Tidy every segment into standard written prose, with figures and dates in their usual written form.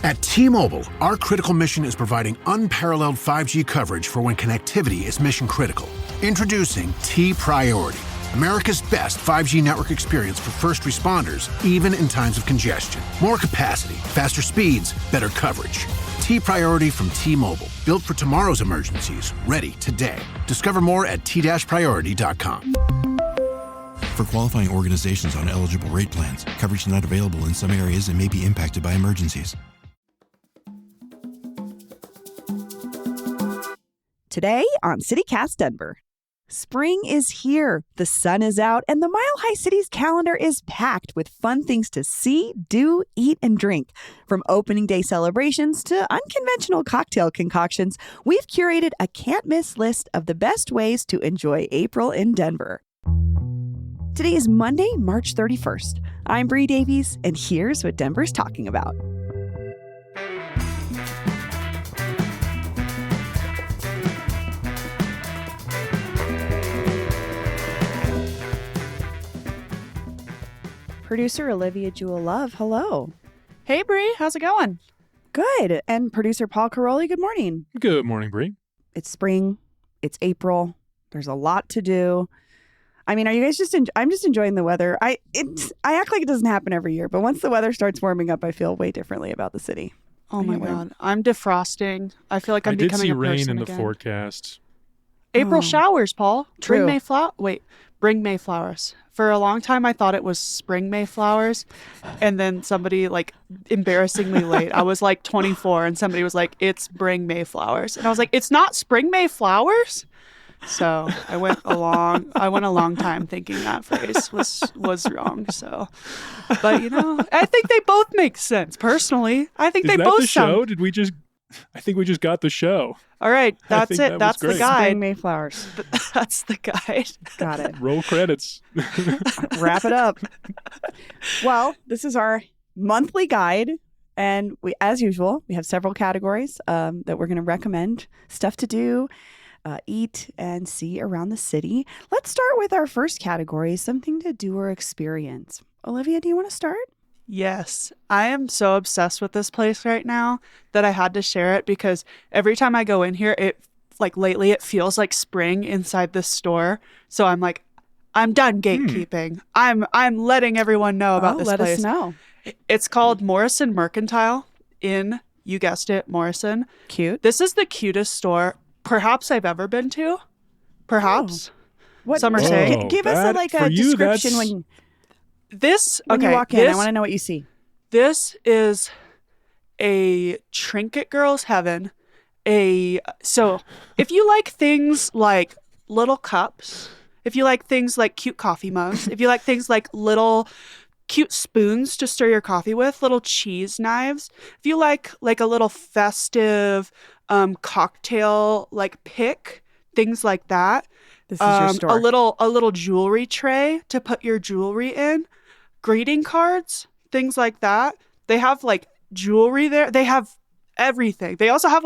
At T-Mobile, our critical mission is providing unparalleled 5G coverage for when connectivity is mission critical. Introducing T-Priority, America's best 5G network experience for first responders, even in times of congestion. More capacity, faster speeds, better coverage. T-Priority from T-Mobile, built for tomorrow's emergencies, ready today. Discover more at t-priority.com. For qualifying organizations on eligible rate plans, coverage not available in some areas and may be impacted by emergencies. Today on CityCast Denver. Spring is here, the sun is out, and the Mile High City's calendar is packed with fun things to see, do, eat, and drink. From opening day celebrations to unconventional cocktail concoctions, we've curated a can't-miss list of the best ways to enjoy April in Denver. Today is Monday, March 31st. I'm Bree Davies, and here's what Denver's talking about. Producer Olivia Jewel Love, hello. Hey, Bree, how's it going? Good. And producer Paul Caroli, good morning. Good morning, Bree. It's spring. It's April. There's a lot to do. I mean, are you guys I'm just enjoying the weather. I act like it doesn't happen every year, but once the weather starts warming up, I feel way differently about the city. Oh my God. I'm defrosting. I feel like I'm becoming a person again. I did see rain in the forecast. April showers, Paul. True. Bring Mayflowers. For a long time, I thought it was spring Mayflowers. And then somebody, embarrassingly late, I was 24, and somebody was like, it's bring Mayflowers. And I was like, it's not spring Mayflowers? So I went a long time thinking that phrase was wrong. So, but I think they both make sense. Personally, I think Is they that both the sound. show? I think we just got the show. All right, that's it. That's the guide. Spring Mayflowers. That's the guide. Got it. Roll credits. Wrap it up. Well, this is our monthly guide. And as usual, we have several categories that we're going to recommend. Stuff to do, eat, and see around the city. Let's start with our first category, something to do or experience. Olivia, do you want to start? Yes, I am so obsessed with this place right now that I had to share it because every time I go in here, lately it feels like spring inside this store. So I'm like, I'm done gatekeeping. I'm letting everyone know about this place. Let us know. It's called Morrison Mercantile in, you guessed it, Morrison. Cute. This is the cutest store perhaps I've ever been to. Perhaps. What Some are saying. Give us a description when you walk in. I want to know what you see. This is a trinket girl's heaven. So if you like things like little cups, if you like things like cute coffee mugs, if you like things like little cute spoons to stir your coffee with, little cheese knives, if you like a little festive cocktail pick, things like that. This is your store. A little jewelry tray to put your jewelry in. Greeting cards, things like that. They have jewelry there. They have everything. They also have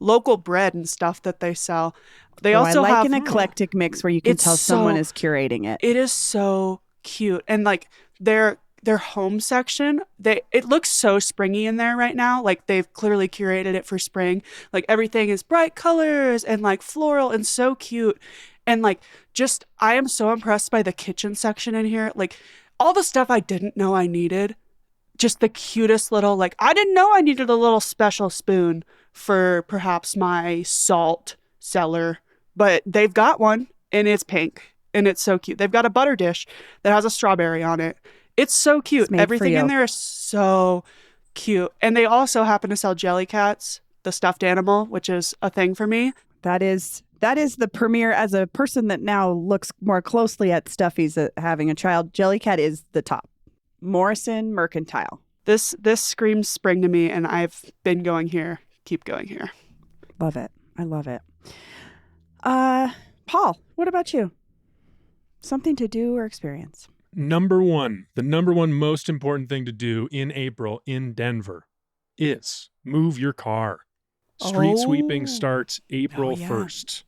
local bread and stuff that they sell. They also I like have an eclectic mix where you can tell someone is curating it. It is so cute. And their home section, it looks so springy in there right now. They've clearly curated it for spring. Everything is bright colors and floral and so cute. And I am so impressed by the kitchen section in here. All the stuff I didn't know I needed, just the cutest little, I didn't know I needed a little special spoon for perhaps my salt cellar, but they've got one and it's pink and it's so cute. They've got a butter dish that has a strawberry on it. It's so cute. Everything in there is so cute. And they also happen to sell Jellycats, the stuffed animal, which is a thing for me. That is the premier. As a person that now looks more closely at stuffies having a child, Jellycat is the top. Morrison Mercantile. This screams spring to me, and I've been going here. Keep going here. Love it. I love it. Paul, what about you? Something to do or experience? The number one most important thing to do in April in Denver is move your car. Street sweeping starts April 1st.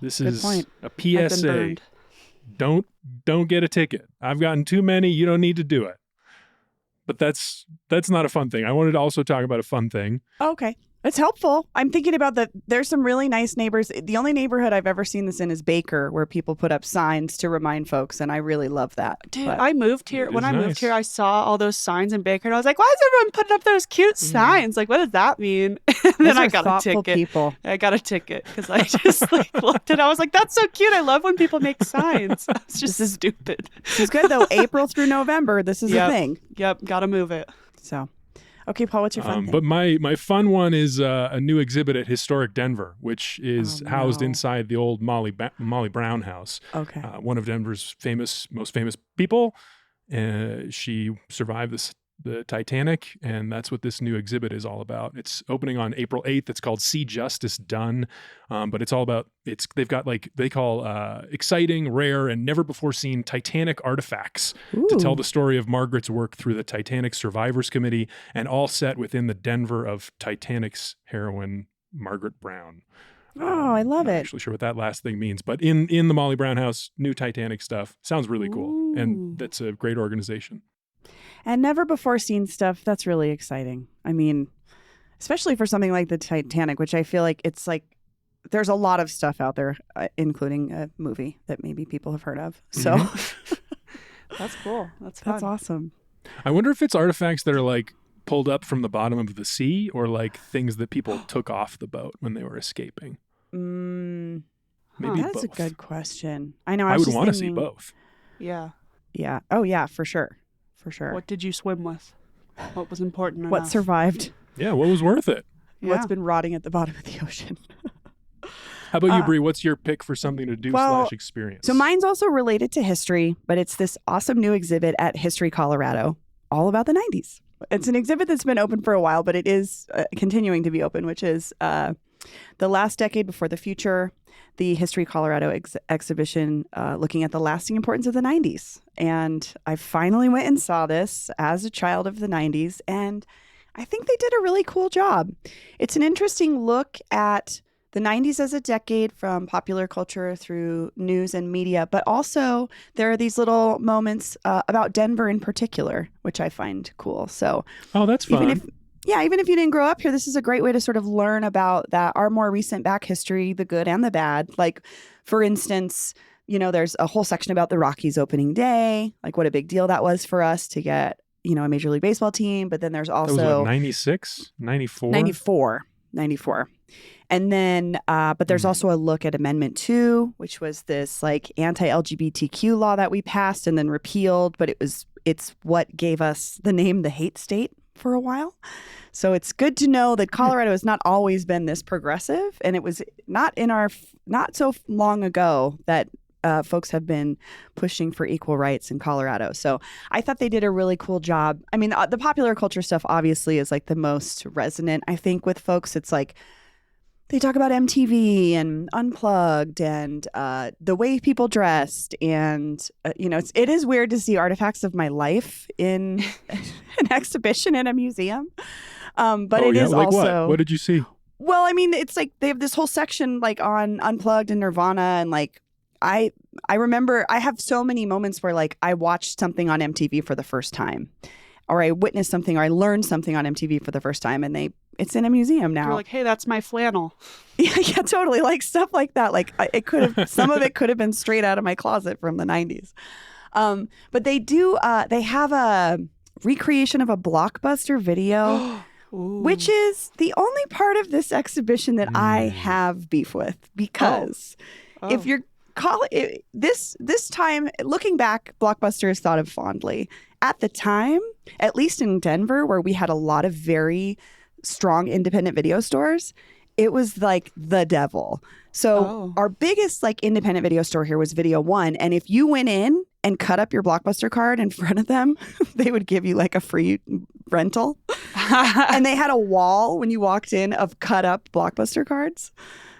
This is a PSA. Don't get a ticket. I've gotten too many. You don't need to do it. But that's not a fun thing. I wanted to also talk about a fun thing. Okay. It's helpful. I'm thinking about there's some really nice neighbors. The only neighborhood I've ever seen this in is Baker, where people put up signs to remind folks, and I really love that. Dude, But I moved here. It When is I moved nice. here, I saw all those signs in Baker, and I was like, why is everyone putting up those cute signs? Like, what does that mean? And those then I are got a thoughtful ticket. people. I got a ticket because I just looked at it. I was like, that's so cute. I love when people make signs. It's just stupid. This is good, though. April through November, this is Yep. a thing. Yep, got to move it. So, okay, Paul, what's your fun thing? But my fun one is a new exhibit at Historic Denver, which is housed no. inside the old Molly Brown house. Okay. One of Denver's most famous people. She survived the Titanic, and that's what this new exhibit is all about. It's opening on April 8th. It's called See Justice Done, but it's all about, they've got they call exciting, rare, and never before seen Titanic artifacts to tell the story of Margaret's work through the Titanic Survivors Committee, and all set within the Denver of Titanic's heroine, Margaret Brown. Oh, I love Not it. actually sure what that last thing means, but in the Molly Brown house, new Titanic stuff. Sounds really cool. And that's a great organization. And never before seen stuff. That's really exciting. I mean, especially for something like the Titanic, which I feel like it's like there's a lot of stuff out there, including a movie that maybe people have heard of. So That's cool. That's fun. that's awesome. I wonder if it's artifacts that are like pulled up from the bottom of the sea, or like things that people took off the boat when they were escaping. Mm, Maybe that's both. a good question. I know. I was would just want to see thinking- both. Yeah. Yeah. Oh, yeah, for sure. For sure. What did you swim with? What was important enough? What survived? Yeah, what was worth it? Yeah. What's been rotting at the bottom of the ocean? How about you, Bree? What's your pick for something to do / experience? So mine's also related to history, but it's this awesome new exhibit at History Colorado, all about the 90s. It's an exhibit that's been open for a while, but it is continuing to be open, which is The Last Decade Before the Future, the History Colorado exhibition looking at the lasting importance of the 90s. And I finally went and saw this as a child of the 90s, and I think they did a really cool job. It's an interesting look at the 90s as a decade, from popular culture through news and media, but also there are these little moments about Denver in particular, which I find cool. So that's fun. even if you didn't grow up here, this is a great way to sort of learn about our more recent back history, the good and the bad. Like, for instance, there's a whole section about the Rockies opening day, like what a big deal that was for us to get, a Major League Baseball team. But then there's also that was what, 96, 94? 94. And then, but there's also a look at Amendment 2, which was this like anti-LGBTQ law that we passed and then repealed, but it's what gave us the name the hate state for a while. So it's good to know that Colorado has not always been this progressive, and it was not so long ago that folks have been pushing for equal rights in Colorado. So I thought they did a really cool job. I mean, the popular culture stuff obviously is like the most resonant, I think, with folks. It's like they talk about MTV and Unplugged and the way people dressed. And, it is weird to see artifacts of my life in an exhibition in a museum. But it is like also... What did you see? Well, I mean, it's like they have this whole section like on Unplugged and Nirvana, and like I remember I have so many moments where like I watched something on MTV for the first time, or I witnessed something, or I learned something on MTV for the first time, and it's in a museum now. You're like, hey, that's my flannel. Yeah, totally. Like stuff like that. Like it could have, some of it could have been straight out of my closet from the 90s. But they do, they have a recreation of a Blockbuster video, which is the only part of this exhibition that I have beef with, because if you're this time, looking back, Blockbuster is thought of fondly. At the time, at least in Denver, where we had a lot of very strong independent video stores, it was like the devil. So our biggest like independent video store here was Video One. And if you went in and cut up your Blockbuster card in front of them, they would give you like a free rental. And they had a wall when you walked in of cut up Blockbuster cards.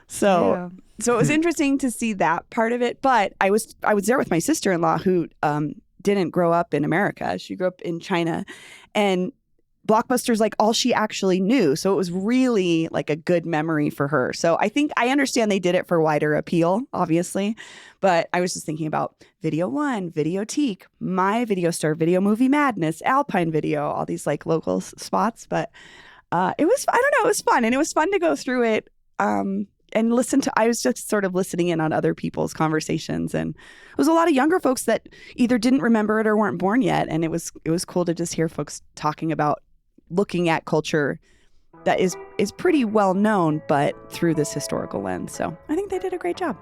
So it was interesting to see that part of it. But I was there with my sister-in-law, who didn't grow up in America. She grew up in China. And Blockbuster's like all she actually knew. So it was really like a good memory for her. So I think I understand they did it for wider appeal, obviously. But I was just thinking about Video One, Videoteque, My Video Store, Video Movie Madness, Alpine Video, all these like local spots. But it was, I don't know, it was fun. And it was fun to go through it and listen to, I was just sort of listening in on other people's conversations. And it was a lot of younger folks that either didn't remember it or weren't born yet. And it was cool to just hear folks talking about looking at culture that is pretty well known, but through this historical lens. So I think they did a great job.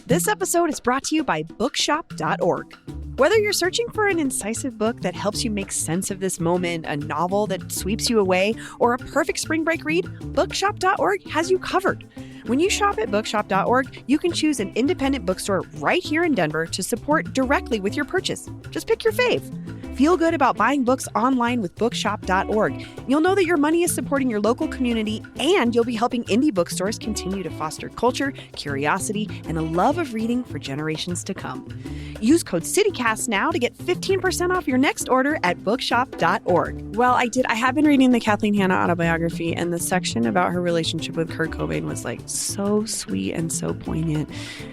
This episode is brought to you by Bookshop.org. Whether you're searching for an incisive book that helps you make sense of this moment, a novel that sweeps you away, or a perfect spring break read, Bookshop.org has you covered. When you shop at Bookshop.org, you can choose an independent bookstore right here in Denver to support directly with your purchase. Just pick your fave. Feel good about buying books online with Bookshop.org. You'll know that your money is supporting your local community, and you'll be helping indie bookstores continue to foster culture, curiosity, and a love of reading for generations to come. Use code CityCast now to get 15% off your next order at Bookshop.org. Well, I have been reading the Kathleen Hanna autobiography, and the section about her relationship with Kurt Cobain was like so sweet and so poignant.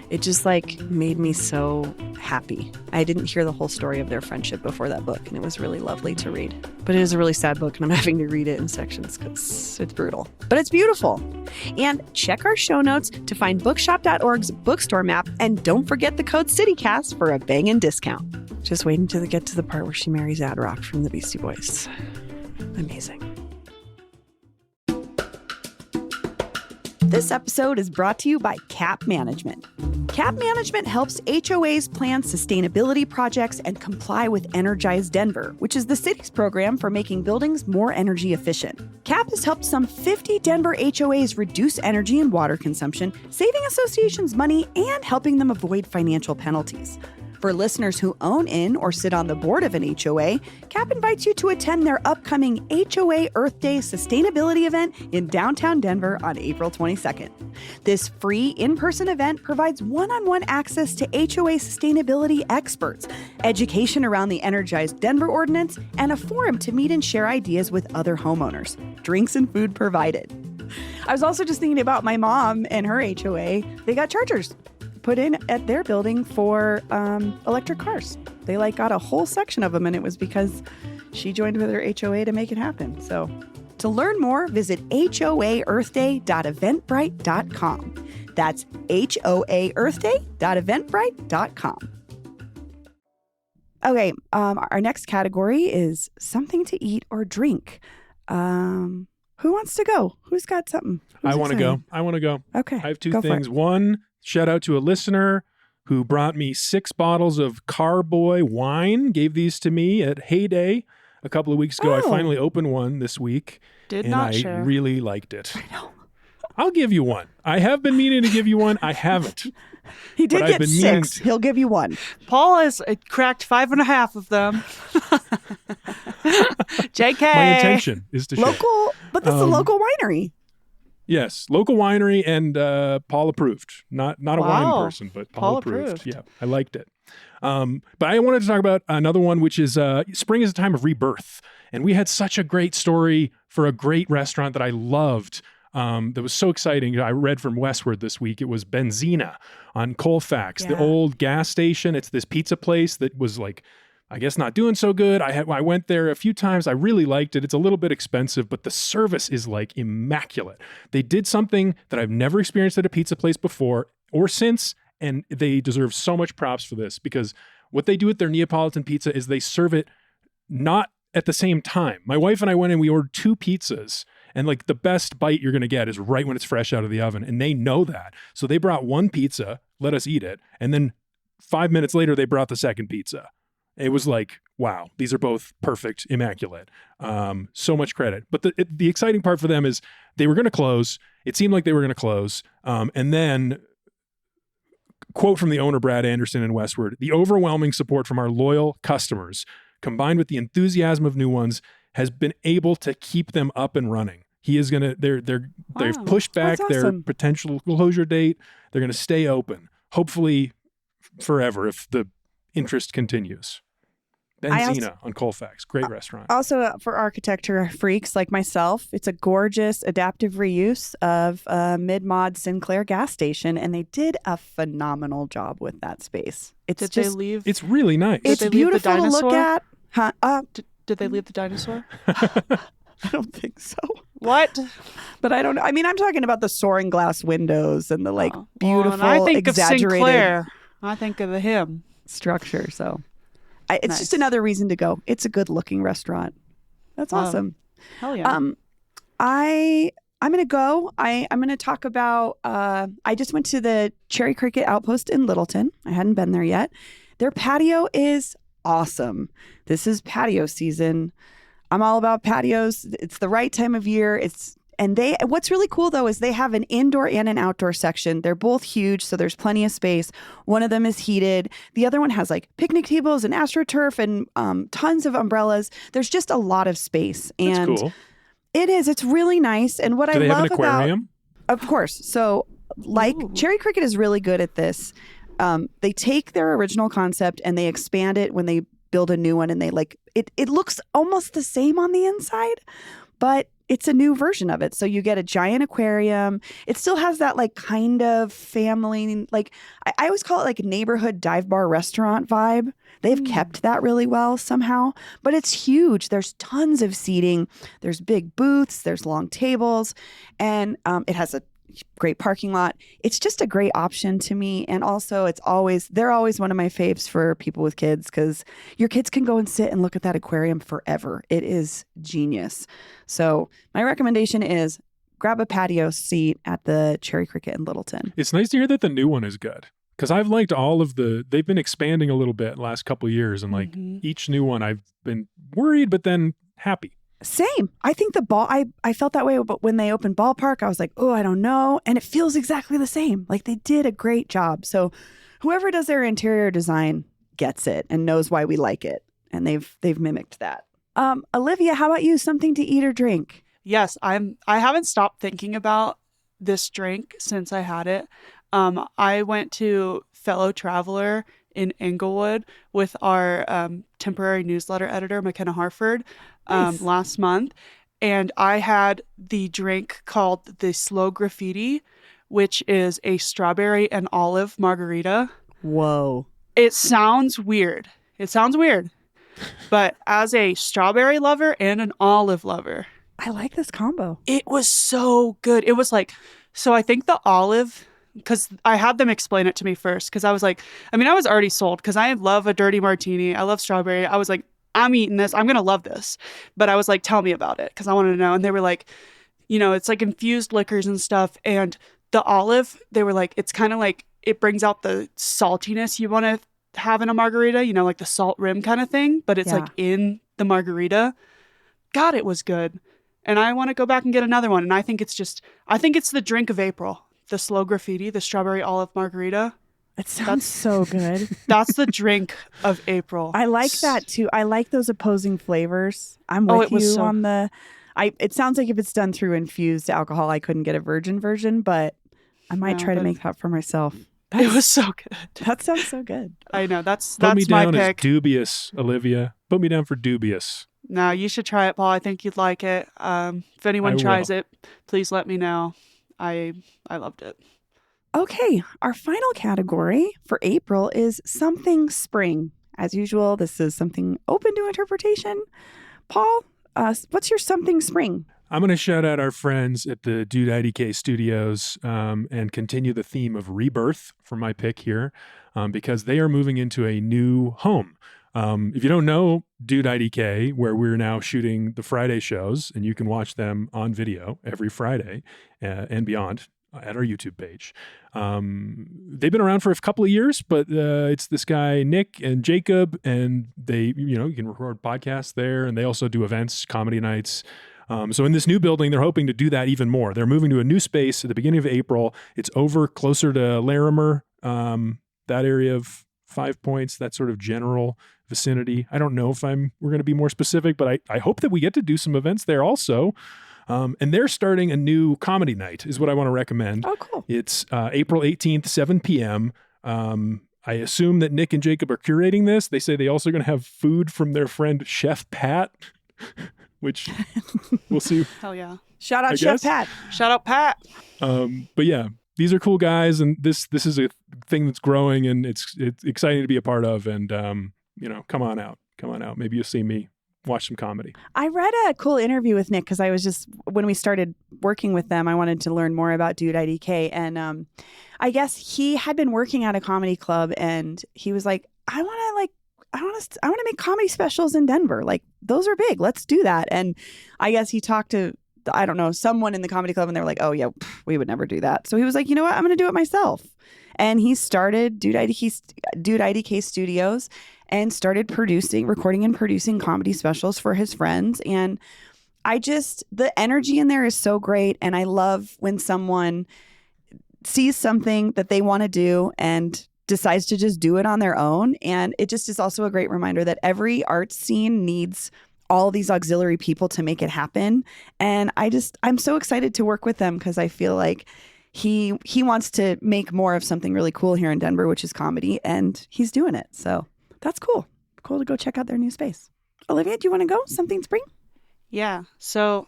It just like made me so happy. I didn't hear the whole story of their friendship before that book, and it was really lovely to read. But it is a really sad book, and I'm having to read it in sections because it's brutal. But it's beautiful. And check our show notes to find Bookshop.org's bookstore map, and don't forget the code CityCast for a bangin' discount. Just waiting to get to the part where she marries Ad Rock from the Beastie Boys. Amazing. This episode is brought to you by CAP Management. CAP Management helps HOAs plan sustainability projects and comply with Energize Denver, which is the city's program for making buildings more energy efficient. CAP has helped some 50 Denver HOAs reduce energy and water consumption, saving associations money and helping them avoid financial penalties. For listeners who own in or sit on the board of an HOA, CAP invites you to attend their upcoming HOA Earth Day sustainability event in downtown Denver on April 22nd. This free in-person event provides one-on-one access to HOA sustainability experts, education around the Energized Denver Ordinance, and a forum to meet and share ideas with other homeowners. Drinks and food provided. I was also just thinking about my mom and her HOA. They got chargers put in at their building for electric cars. They got a whole section of them, and it was because she joined with her HOA to make it happen. So to learn more, visit hoaearthday.eventbrite.com. That's hoaearthday.eventbrite.com. Okay, our next category is something to eat or drink. Who wants to go? Who's got something? I want to go. Okay. I have two things. One, shout out to a listener who brought me 6 bottles of Carboy wine, gave these to me at Heyday a couple of weeks ago. Oh. I finally opened one this week. I really liked it. I know. I'll give you one. I have been meaning to give you one. I haven't. He did But get I've been 6. He'll give you one. Paul has cracked 5.5 of them. JK. My intention is to share. Local, but this is a local winery. Yes, local winery and Paul approved. Not a wine person, but Paul approved. Yeah, I liked it. But I wanted to talk about another one, which is spring is a time of rebirth. And we had such a great story for a great restaurant that I loved. That was so exciting. I read from Westward this week. It was Benzina on Colfax, the old gas station. It's this pizza place that was I guess not doing so good. I went there a few times. I really liked it. It's a little bit expensive, but the service is immaculate. They did something that I've never experienced at a pizza place before or since, and they deserve so much props for this because what they do with their Neapolitan pizza is they serve it not at the same time. My wife and I went and we ordered 2 pizzas, and the best bite you're going to get is right when it's fresh out of the oven, and they know that. So they brought 1 pizza, let us eat it, and then 5 minutes later they brought the second pizza. It was wow, these are both perfect, immaculate. So much credit. But the exciting part for them is they were going to close. It seemed like they were going to close. And then, quote from the owner, Brad Anderson in Westward, "The overwhelming support from our loyal customers, combined with the enthusiasm of new ones, has been able to keep them up and running. He is gonna. They've pushed back That's their awesome. potential closure date. They're gonna stay open, hopefully forever if the interest continues. Benzina on Colfax, great restaurant. Also, for architecture freaks like myself, it's a gorgeous adaptive reuse of a mid-mod Sinclair gas station, and they did a phenomenal job with that space. It's Did they leave? It's really nice. It's they leave the beautiful to look dinosaur? at. Huh? Did they leave the dinosaur? I don't think so. What? But I don't know. I mean, I'm talking about the soaring glass windows and the like Oh. beautiful, Well, and I think exaggerated of Sinclair. I think of him. structure. So it's Nice. just another reason to go. It's a good looking restaurant. That's Wow. awesome. Hell yeah. I'm gonna go. I'm gonna talk about. I just went to the Cherry Cricket Outpost in Littleton. I hadn't been there yet. Their patio is awesome. This is patio season. I'm all about patios. It's the right time of year. What's really cool though is they have an indoor and an outdoor section. They're both huge, so there's plenty of space. One of them is heated. The other one has like picnic tables and AstroTurf and tons of umbrellas. There's just a lot of space. That's And cool. it is. It's really nice. And what Do I they love have an aquarium? of course. So like Ooh. Cherry Cricket is really good at this. They take their original concept and they expand it when they build a new one, and they like it. It looks almost the same on the inside, but it's a new version of it. So you get a giant aquarium. It still has that like kind of family, like I always call it like neighborhood dive bar restaurant vibe. They've kept that really well somehow, but it's huge. There's tons of seating. There's big booths. There's long tables, and it has a great parking lot. It's just a great option to me. And also they're always one of my faves for people with kids, because your kids can go and sit and look at that aquarium forever. It is genius. So my recommendation is grab a patio seat at the Cherry Cricket in Littleton. It's nice to hear that the new one is good, because I've liked all of they've been expanding a little bit last couple of years, and like each new one I've been worried, but then happy. Same. I think I felt that way, but when they opened Ballpark, I was like, oh, I don't know. And it feels exactly the same. Like they did a great job. So whoever does their interior design gets it and knows why we like it. And they've mimicked that. Olivia, how about you? Something to eat or drink? Yes, I haven't stopped thinking about this drink since I had it. I went to Fellow Traveler in Inglewood with our temporary newsletter editor, McKenna Harford, Nice. last month. And I had the drink called the Slow Graffiti, which is a strawberry and olive margarita. Whoa. It sounds weird. But as a strawberry lover and an olive lover, I like this combo. it was so good. It was like, so I think the olive, because I had them explain it to me first, because I was like, I was already sold because I love a dirty martini. I love strawberry. I was like, I'm eating this. I'm going to love this. But I was like, tell me about it, because I wanted to know. And they were like, it's like infused liquors and stuff. And the olive, they were like, it's kind of like, it brings out the saltiness you want to have in a margarita, like the salt rim kind of thing. But it's like in the margarita. God, it was good. And I want to go back and get another one. And I think it's the drink of April. The Slow Graffiti, the strawberry olive margarita. It sounds so good. That's the drink of April. I like that too. I like those opposing flavors. I'm Oh, with it was you so- on the. It sounds like if it's done through infused alcohol, I couldn't get a virgin version, but I might No, try to but- make that for myself. It was so good. That sounds so good. I know. That's Put me my down as pick. dubious, Olivia. Put me down for dubious. No, you should try it, Paul. I think you'd like it. If anyone I tries will. it, please let me know. I loved it. Okay, our final category for April is something spring. As usual, this is something open to interpretation. Paul, what's your something spring? I'm going to shout out our friends at the Dude IDK Studios and continue the theme of rebirth for my pick here because they are moving into a new home. If you don't know Dude IDK, where we're now shooting the Friday shows, and you can watch them on video every Friday and beyond at our YouTube page. They've been around for a couple of years, but it's this guy, Nick and Jacob, and they, you can record podcasts there, and they also do events, comedy nights. So in this new building, they're hoping to do that even more. They're moving to a new space at the beginning of April. It's over closer to Larimer, that area of 5 Points, that sort of general vicinity. I don't know if we're going to be more specific, but I hope that we get to do some events there also. And they're starting a new comedy night is what I want to recommend. Oh, cool. It's April 18th, 7 p.m. I assume that Nick and Jacob are curating this. They say they also going to have food from their friend Chef Pat, which we'll see. Hell yeah. Shout out I Chef guess. Pat. Shout out Pat. But yeah, these are cool guys, and this is a thing that's growing, and it's exciting to be a part of. And come on out. Maybe you'll see me watch some comedy. I read a cool interview with Nick because I was just, when we started working with them, I wanted to learn more about Dude IDK. And I guess he had been working at a comedy club, and he was like, I want to make comedy specials in Denver. Like, those are big. Let's do that. And I guess he talked to, I don't know, someone in the comedy club, and they were like, oh yeah, we would never do that. So he was like, you know what? I'm going to do it myself. And he started Dude IDK Studios and started recording and producing comedy specials for his friends. And the energy in there is so great. And I love when someone sees something that they want to do and decides to just do it on their own. And it just is also a great reminder that every art scene needs all these auxiliary people to make it happen. And I'm so excited to work with them because I feel like he wants to make more of something really cool here in Denver, which is comedy, and he's doing it. So that's cool. Cool to go check out their new space. Olivia, do you want to go? Something spring? Yeah. So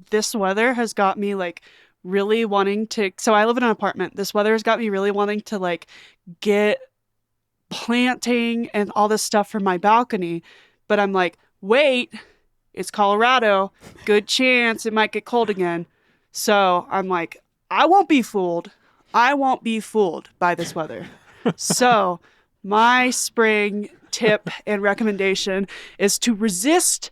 this weather has got me like really wanting to. So I live in an apartment. This weather has got me really wanting to like get planting and all this stuff for my balcony. But I'm like, wait, it's Colorado. Good chance it might get cold again. So I'm like, I won't be fooled. I won't be fooled by this weather. So my spring tip and recommendation is to resist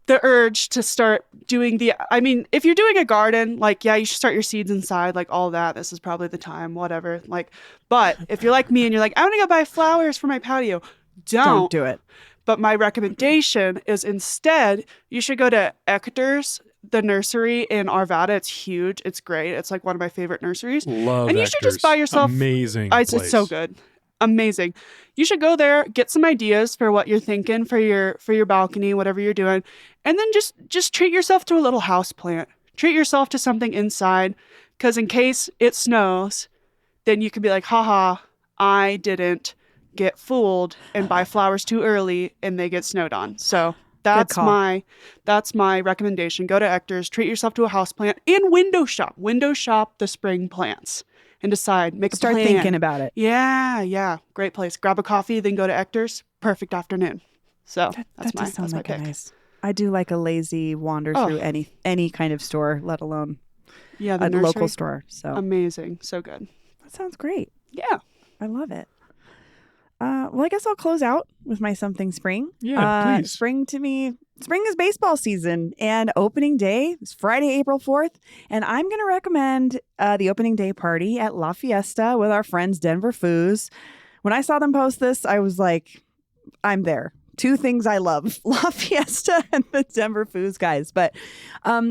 the urge to start doing if you're doing a garden, like, yeah, you should start your seeds inside, like all that. This is probably the time, whatever. Like, but if you're like me and you're like, I want to go buy flowers for my patio, don't do it. But my recommendation is instead, you should go to Ector's, the nursery in Arvada. It's huge. It's great. It's like one of my favorite nurseries. Love And you should just buy yourself. Amazing. It's so good. Amazing. You should go there, get some ideas for what you're thinking for your balcony, whatever you're doing, and then just treat yourself to a little house plant. Treat yourself to something inside, because in case it snows, then you can be like, haha, I didn't get fooled and buy flowers too early and they get snowed on. So that's my recommendation. Go to Ector's, treat yourself to a house plant, and window shop the spring plants. And decide, Start thinking about it. Yeah. Great place. Grab a coffee, then go to Ector's. Perfect afternoon. So that's my pick. Nice. I do like a lazy wander through any kind of store, let alone the a nursery, local store. So amazing. So good. That sounds great. Yeah. I love it. Well, I guess I'll close out with my something spring. Yeah, please. Spring to me, spring is baseball season, and opening day is Friday, April 4th. And I'm going to recommend the opening day party at La Fiesta with our friends Denver Foos. When I saw them post this, I was like, I'm there. Two things I love, La Fiesta and the Denver Foos guys. But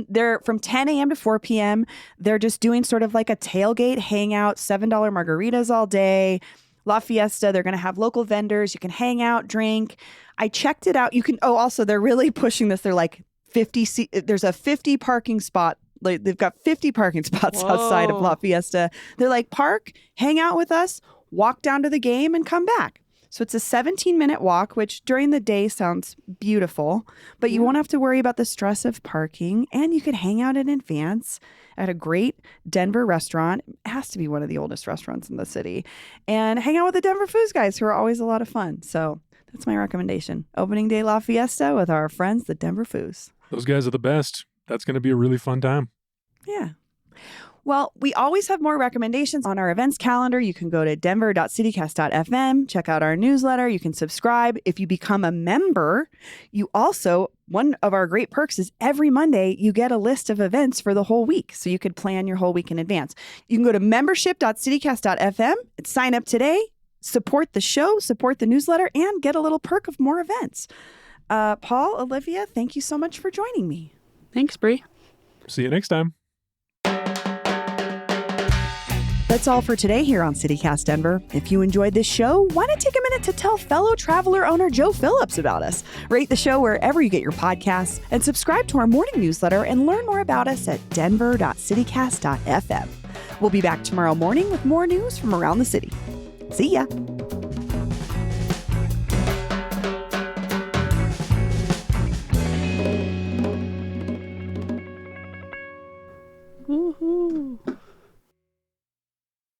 they're from 10 a.m. to 4 p.m. They're just doing sort of like a tailgate hangout, $7 margaritas all day. La Fiesta, they're going to have local vendors. You can hang out, drink. I checked it out. You can, also, they're really pushing this. They're like there's a 50 parking spot. Like they've got 50 parking spots outside of La Fiesta. They're like, park, hang out with us, walk down to the game and come back. So it's a 17-minute walk, which during the day sounds beautiful, but you won't have to worry about the stress of parking, and you could hang out in advance at a great Denver restaurant. It has to be one of the oldest restaurants in the city, and hang out with the Denver Foos guys, who are always a lot of fun. So that's my recommendation. Opening day La Fiesta with our friends, the Denver Foos. Those guys are the best. That's going to be a really fun time. Yeah. Well, we always have more recommendations on our events calendar. You can go to denver.citycast.fm, check out our newsletter. You can subscribe. If you become a member, one of our great perks is every Monday, you get a list of events for the whole week. So you could plan your whole week in advance. You can go to membership.citycast.fm and sign up today, support the show, support the newsletter, and get a little perk of more events. Paul, Olivia, thank you so much for joining me. Thanks, Bree. See you next time. The That's all for today here on CityCast Denver. If you enjoyed this show, why not take a minute to tell fellow Traveler owner Joe Phillips about us? Rate the show wherever you get your podcasts and subscribe to our morning newsletter and learn more about us at denver.citycast.fm. We'll be back tomorrow morning with more news from around the city. See ya.